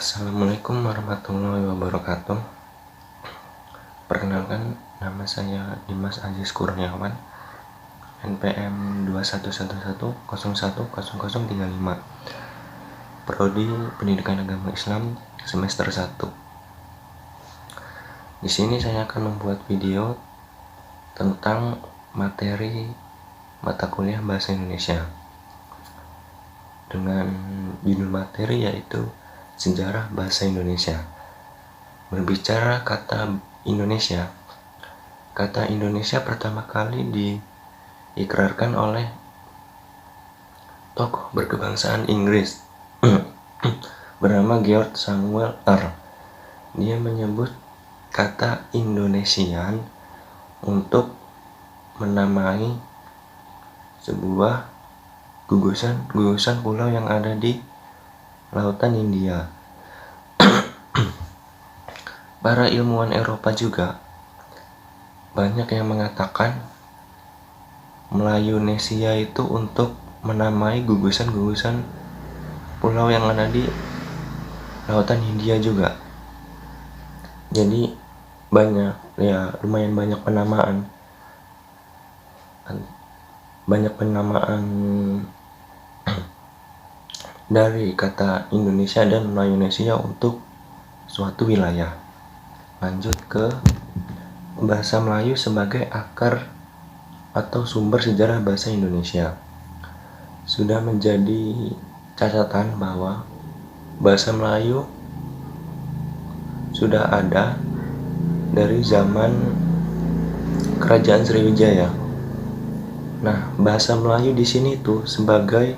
Assalamualaikum warahmatullahi wabarakatuh. Perkenalkan, nama saya Dimas Aziz Kurniawan, NPM 2111010035, Prodi Pendidikan Agama Islam semester 1. Di sini saya akan membuat video tentang materi mata kuliah Bahasa Indonesia dengan judul materi yaitu Sejarah Bahasa Indonesia. Berbicara kata Indonesia, kata Indonesia pertama kali diikrarkan oleh tokoh berkebangsaan Inggris bernama George Samuel R. Dia menyebut kata Indonesian untuk menamai sebuah gugusan pulau yang ada di Lautan India. Para ilmuwan Eropa juga banyak yang mengatakan Melayunesia itu untuk menamai gugusan pulau yang ada di Lautan Hindia juga. Jadi lumayan banyak penamaan dari kata Indonesia dan Melayunesia untuk suatu wilayah. Lanjut ke bahasa Melayu sebagai akar atau sumber sejarah bahasa Indonesia. Sudah menjadi catatan bahwa bahasa Melayu sudah ada dari zaman Kerajaan Sriwijaya. Nah, bahasa Melayu di sini tuh sebagai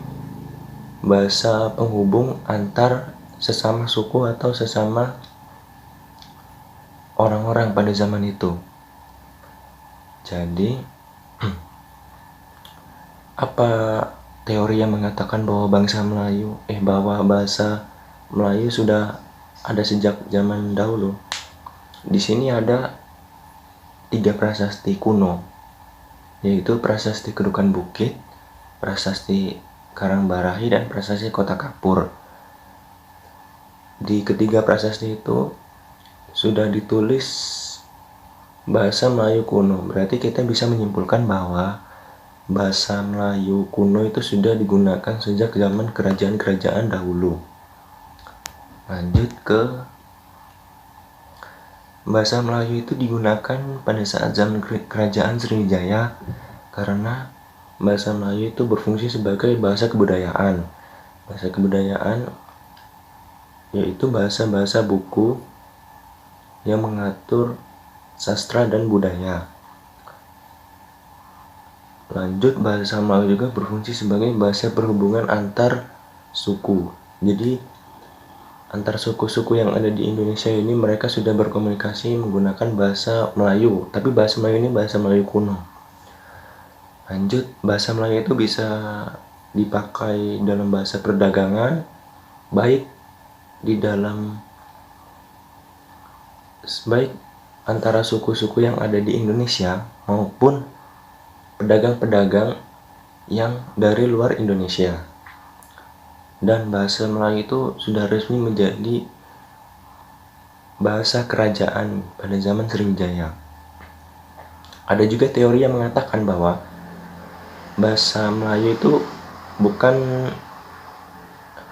bahasa penghubung antar sesama suku atau sesama orang-orang pada zaman itu. Jadi, apa teori yang mengatakan bahwa bahasa Melayu sudah ada sejak zaman dahulu? Di sini ada 3 prasasti kuno, yaitu prasasti Kedukan Bukit, prasasti Karangbarahi, dan prasasti Kota Kapur. Di ketiga prasasti itu sudah ditulis bahasa Melayu kuno. Berarti kita bisa menyimpulkan bahwa bahasa Melayu kuno itu sudah digunakan sejak zaman kerajaan-kerajaan dahulu. Lanjut ke bahasa Melayu itu digunakan pada saat zaman Kerajaan Sriwijaya karena bahasa Melayu itu berfungsi sebagai bahasa kebudayaan. Bahasa kebudayaan yaitu bahasa-bahasa buku yang mengatur sastra dan budaya. Lanjut, bahasa Melayu juga berfungsi sebagai bahasa perhubungan antar suku. Jadi antar suku-suku yang ada di Indonesia ini mereka sudah berkomunikasi menggunakan bahasa Melayu, tapi bahasa Melayu ini bahasa Melayu kuno. Lanjut, bahasa Melayu itu bisa dipakai dalam bahasa perdagangan, baik antara suku-suku yang ada di Indonesia maupun pedagang-pedagang yang dari luar Indonesia. Dan bahasa Melayu itu sudah resmi menjadi bahasa kerajaan pada zaman Sriwijaya. Ada juga teori yang mengatakan bahwa bahasa Melayu itu bukan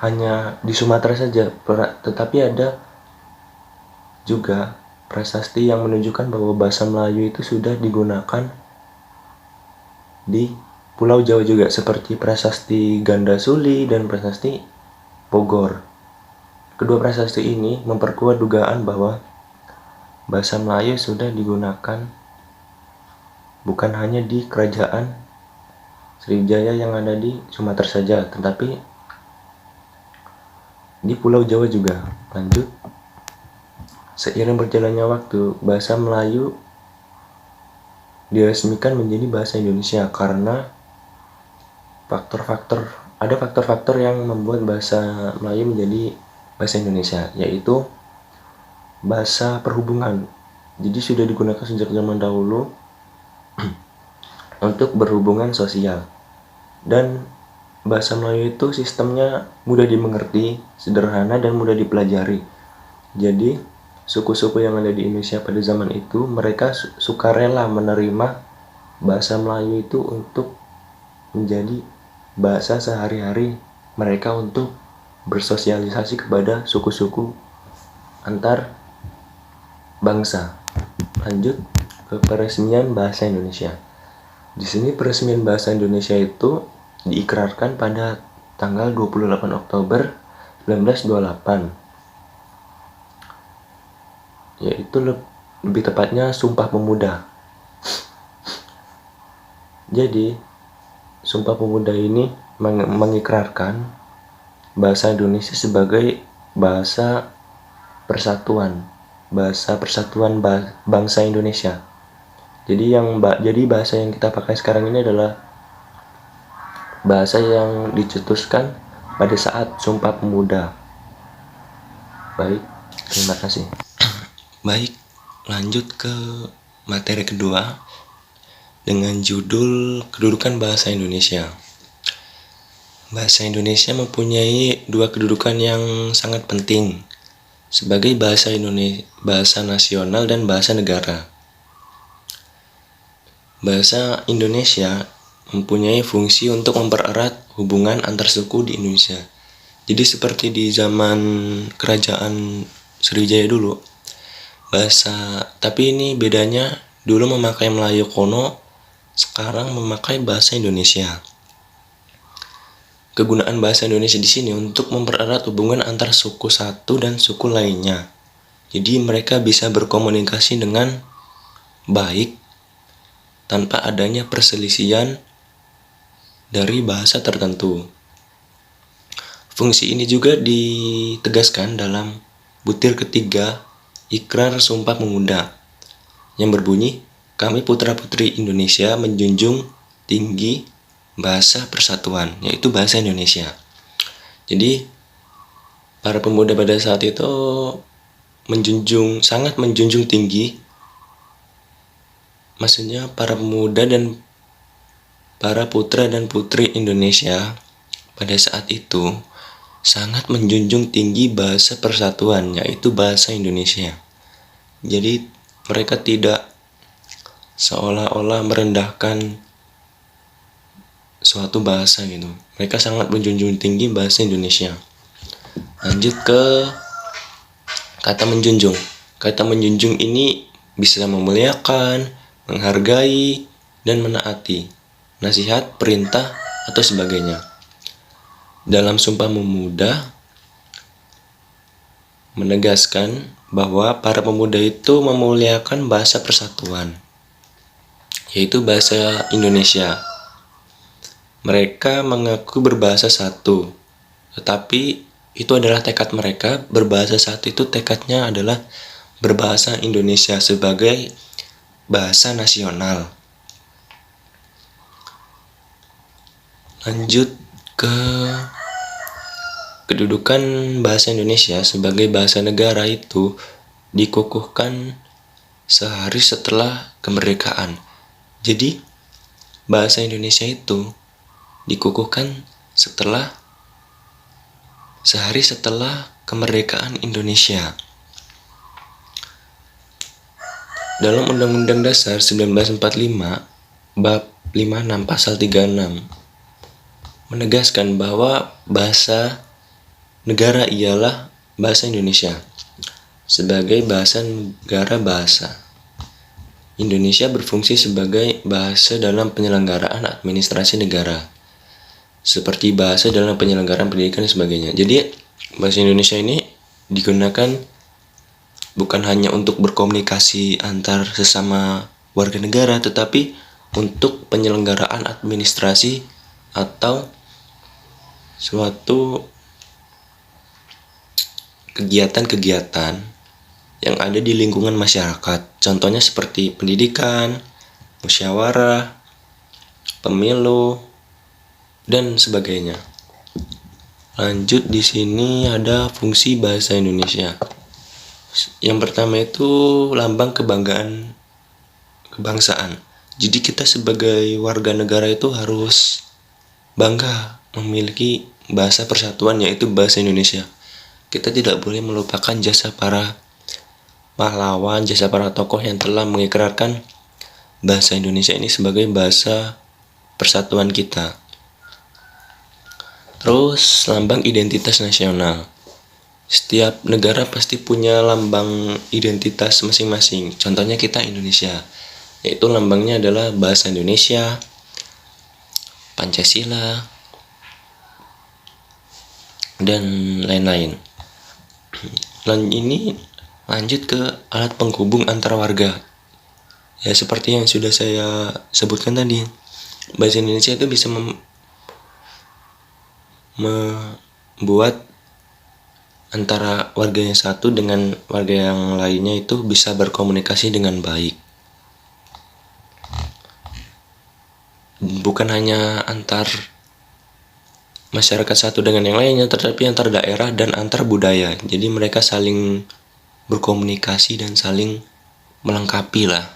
hanya di Sumatera saja, tetapi ada juga prasasti yang menunjukkan bahwa bahasa Melayu itu sudah digunakan di Pulau Jawa juga, seperti prasasti Gandasuli dan prasasti Bogor. Kedua prasasti ini memperkuat dugaan bahwa bahasa Melayu sudah digunakan bukan hanya di kerajaan Sriwijaya yang ada di Sumatera saja, tetapi di Pulau Jawa juga. Lanjut, seiring berjalannya waktu, bahasa Melayu diresmikan menjadi bahasa Indonesia karena ada faktor-faktor yang membuat bahasa Melayu menjadi bahasa Indonesia, yaitu bahasa perhubungan. Jadi sudah digunakan sejak zaman dahulu untuk berhubungan sosial, dan bahasa Melayu itu sistemnya mudah dimengerti, sederhana, dan mudah dipelajari. Jadi, suku-suku yang ada di Indonesia pada zaman itu, mereka sukarela menerima bahasa Melayu itu untuk menjadi bahasa sehari-hari mereka untuk bersosialisasi kepada suku-suku antar bangsa. Lanjut ke peresmian bahasa Indonesia. Di sini peresmian bahasa Indonesia itu diikrarkan pada tanggal 28 Oktober 1928, yaitu lebih tepatnya Sumpah Pemuda. Jadi, Sumpah Pemuda ini mengikrarkan bahasa Indonesia sebagai bahasa persatuan, bangsa Indonesia. Jadi bahasa yang kita pakai sekarang ini adalah bahasa yang dicetuskan pada saat Sumpah Pemuda. Baik, terima kasih. Baik, lanjut ke materi kedua dengan judul Kedudukan Bahasa Indonesia. Bahasa Indonesia mempunyai dua kedudukan yang sangat penting sebagai bahasa nasional dan bahasa negara. Bahasa Indonesia mempunyai fungsi untuk mempererat hubungan antar suku di Indonesia. Jadi seperti di zaman kerajaan Sriwijaya dulu, tapi ini bedanya, dulu memakai Melayu kuno, sekarang memakai bahasa Indonesia. Kegunaan bahasa Indonesia di sini untuk mempererat hubungan antar suku satu dan suku lainnya. Jadi mereka bisa berkomunikasi dengan baik tanpa adanya perselisihan dari bahasa tertentu. Fungsi ini juga ditegaskan dalam butir ketiga Ikrar Sumpah Pemuda yang berbunyi, kami putra-putri Indonesia menjunjung tinggi bahasa persatuan, yaitu bahasa Indonesia. Jadi para pemuda pada saat itu sangat menjunjung tinggi, maksudnya para pemuda dan para putra dan putri Indonesia pada saat itu sangat menjunjung tinggi bahasa persatuan, yaitu bahasa Indonesia. Jadi mereka tidak seolah-olah merendahkan suatu bahasa gitu. Mereka sangat menjunjung tinggi bahasa Indonesia. Lanjut ke kata menjunjung. Kata menjunjung ini bisa memuliakan, menghargai, dan menaati, nasihat, perintah, atau sebagainya. Dalam Sumpah Pemuda menegaskan bahwa para pemuda itu memuliakan bahasa persatuan, yaitu bahasa Indonesia. Mereka mengaku berbahasa satu, tetapi itu adalah tekad mereka. Berbahasa satu itu tekadnya adalah berbahasa Indonesia sebagai bahasa nasional. Lanjut ke kedudukan bahasa Indonesia sebagai bahasa negara itu dikukuhkan sehari setelah kemerdekaan. Jadi bahasa Indonesia itu dikukuhkan sehari setelah kemerdekaan Indonesia. Dalam Undang-Undang Dasar 1945 Bab 56 Pasal 36 menegaskan bahwa bahasa negara ialah bahasa Indonesia sebagai bahasa negara. Bahasa Indonesia berfungsi sebagai bahasa dalam penyelenggaraan administrasi negara, seperti bahasa dalam penyelenggaraan pendidikan dan sebagainya. Jadi bahasa Indonesia ini digunakan bukan hanya untuk berkomunikasi antar sesama warga negara, tetapi untuk penyelenggaraan administrasi atau suatu kegiatan-kegiatan yang ada di lingkungan masyarakat. Contohnya seperti pendidikan, musyawarah, pemilu, dan sebagainya. Lanjut, di sini ada fungsi bahasa Indonesia. Yang pertama itu lambang kebanggaan kebangsaan. Jadi kita sebagai warga negara itu harus bangga memiliki bahasa persatuan, yaitu bahasa Indonesia. Kita tidak boleh melupakan jasa para pahlawan, jasa para tokoh yang telah mengikrarkan bahasa Indonesia ini sebagai bahasa persatuan kita. Terus lambang identitas nasional. Setiap negara pasti punya lambang identitas masing-masing. Contohnya kita Indonesia, yaitu lambangnya adalah bahasa Indonesia, Pancasila, dan lain-lain. Ini lanjut ke alat penghubung antar warga. Ya, seperti yang sudah saya sebutkan tadi, bahasa Indonesia itu bisa membuat antara warga yang satu dengan warga yang lainnya itu bisa berkomunikasi dengan baik. Bukan hanya antar masyarakat satu dengan yang lainnya, tetapi antar daerah dan antar budaya. Jadi mereka saling berkomunikasi dan saling melengkapi lah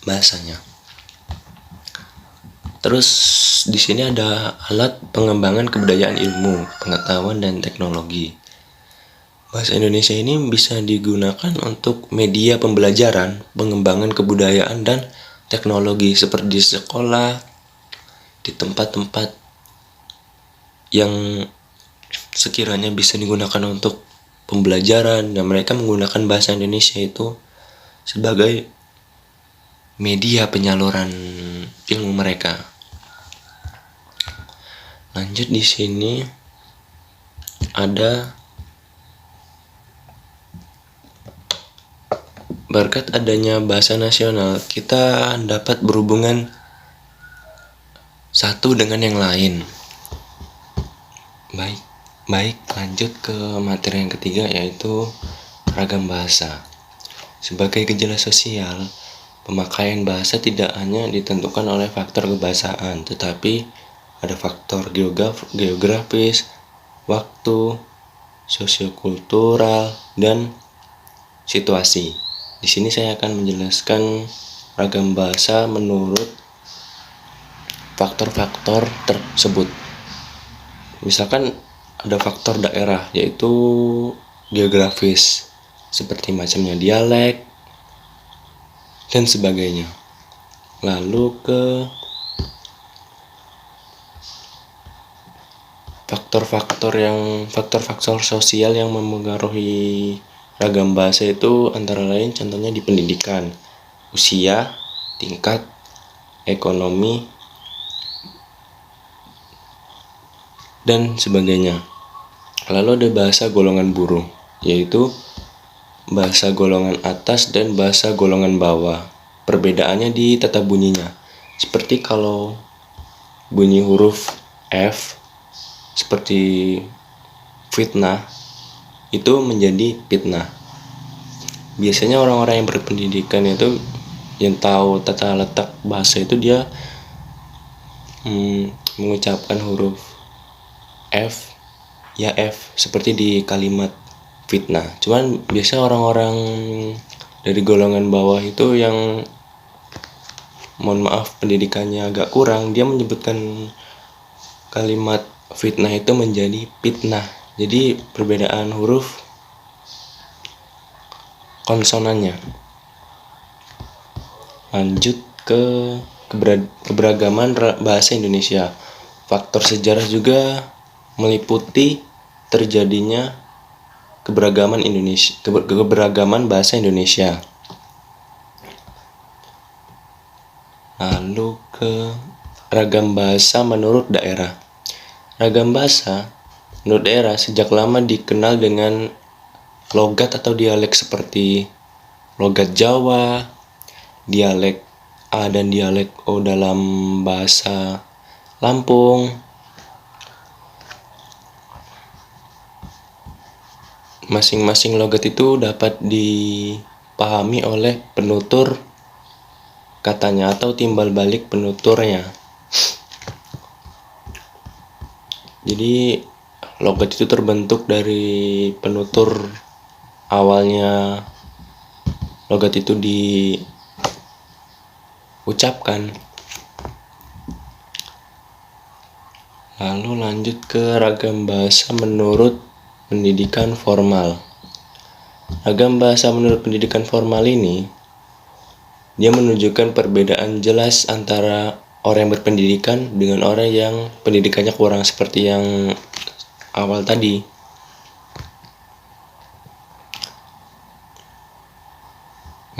bahasanya. Terus di sini ada alat pengembangan kebudayaan, ilmu, pengetahuan, dan teknologi. Bahasa Indonesia ini bisa digunakan untuk media pembelajaran, pengembangan kebudayaan, dan teknologi seperti di sekolah, di tempat-tempat yang sekiranya bisa digunakan untuk pembelajaran, dan mereka menggunakan bahasa Indonesia itu sebagai media penyaluran ilmu mereka. Lanjut, di sini ada berkat adanya bahasa nasional, kita dapat berhubungan satu dengan yang lain. Baik, lanjut ke materi yang ketiga, yaitu ragam bahasa. Sebagai gejala sosial, pemakaian bahasa tidak hanya ditentukan oleh faktor kebahasaan, tetapi ada faktor geografis, waktu, sosiokultural, dan situasi. Di sini saya akan menjelaskan ragam bahasa menurut faktor-faktor tersebut. Misalkan ada faktor daerah, yaitu geografis, seperti macamnya dialek dan sebagainya. Lalu ke faktor-faktor sosial yang memengaruhi ragam bahasa itu antara lain contohnya di pendidikan, usia, tingkat, ekonomi, dan sebagainya. Lalu ada bahasa golongan buruh, yaitu bahasa golongan atas dan bahasa golongan bawah. Perbedaannya di tata bunyinya. Seperti kalau bunyi huruf F seperti fitnah, itu menjadi fitnah. Biasanya orang-orang yang berpendidikan itu yang tahu tata letak bahasa itu dia mengucapkan huruf F ya F seperti di kalimat fitnah. Cuman biasa orang-orang dari golongan bawah itu yang mohon maaf pendidikannya agak kurang, dia menyebutkan kalimat fitnah itu menjadi fitnah. Jadi perbedaan huruf konsonannya. Lanjut ke keberagaman bahasa Indonesia. Faktor sejarah juga meliputi terjadinya keberagaman bahasa Indonesia. Lalu ke ragam bahasa menurut daerah. Ragam bahasa menurut daerah sejak lama dikenal dengan logat atau dialek seperti logat Jawa, dialek A dan dialek O dalam bahasa Lampung. Masing-masing logat itu dapat dipahami oleh penutur katanya atau timbal balik penuturnya. Jadi logat itu terbentuk dari penutur awalnya logat itu diucapkan. Lalu lanjut ke ragam bahasa menurut pendidikan formal. Ragam bahasa menurut pendidikan formal ini, dia menunjukkan perbedaan jelas antara orang yang berpendidikan dengan orang yang pendidikannya kurang, seperti yang awal tadi.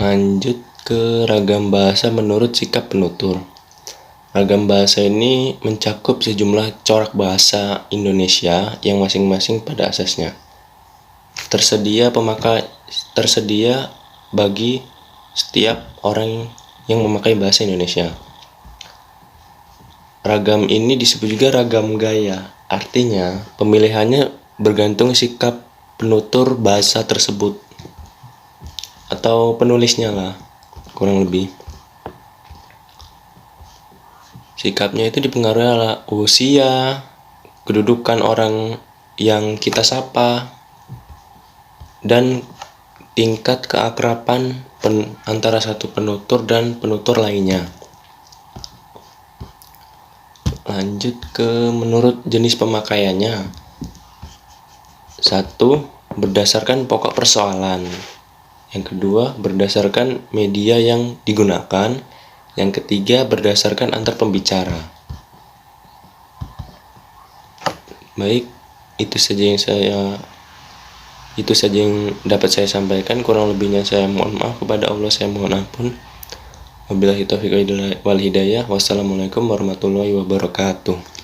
Lanjut ke ragam bahasa menurut sikap penutur. Ragam bahasa ini mencakup sejumlah corak bahasa Indonesia yang masing-masing pada asasnya tersedia bagi setiap orang yang memakai bahasa Indonesia. Ragam ini disebut juga ragam gaya. Artinya, pemilihannya bergantung sikap penutur bahasa tersebut atau penulisnya lah, kurang lebih. Sikapnya itu dipengaruhi oleh usia, kedudukan orang yang kita sapa, dan tingkat keakraban antara satu penutur dan penutur lainnya. Lanjut ke menurut jenis pemakaiannya. 1. Berdasarkan pokok persoalan. Yang kedua, berdasarkan media yang digunakan. Yang ketiga, berdasarkan antar pembicara. Baik, itu saja yang dapat saya sampaikan. Kurang lebihnya saya mohon maaf, kepada Allah saya mohon ampun. Wabillahi taufiq wal hidayah. Wassalamualaikum warahmatullahi wabarakatuh.